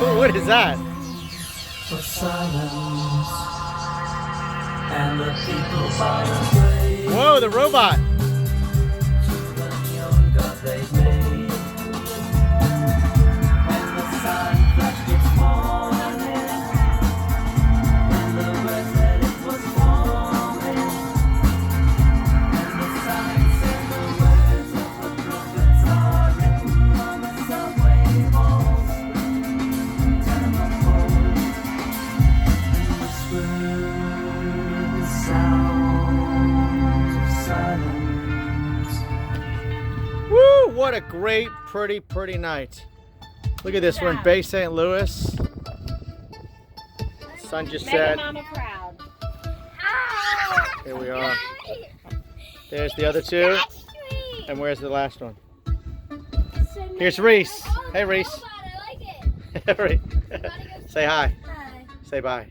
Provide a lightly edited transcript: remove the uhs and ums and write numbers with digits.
What is that? For silence and the people far away. Whoa, the robot. The neon god they've made. When the sun flashed its morning, when the word said it was forming, and the sign said the words of the prophets are written on the subway walls, tenement poles, and whispered the sounds of silence. Woo, what a great, pretty night. Look at this, we're in Bay St. Louis. Sun just Make a set. mama proud. Here we are. There's the other two. And where's the last one? Here's Reese. Hey, Reese. I like it. Reese. Say hi. Hi. Say bye.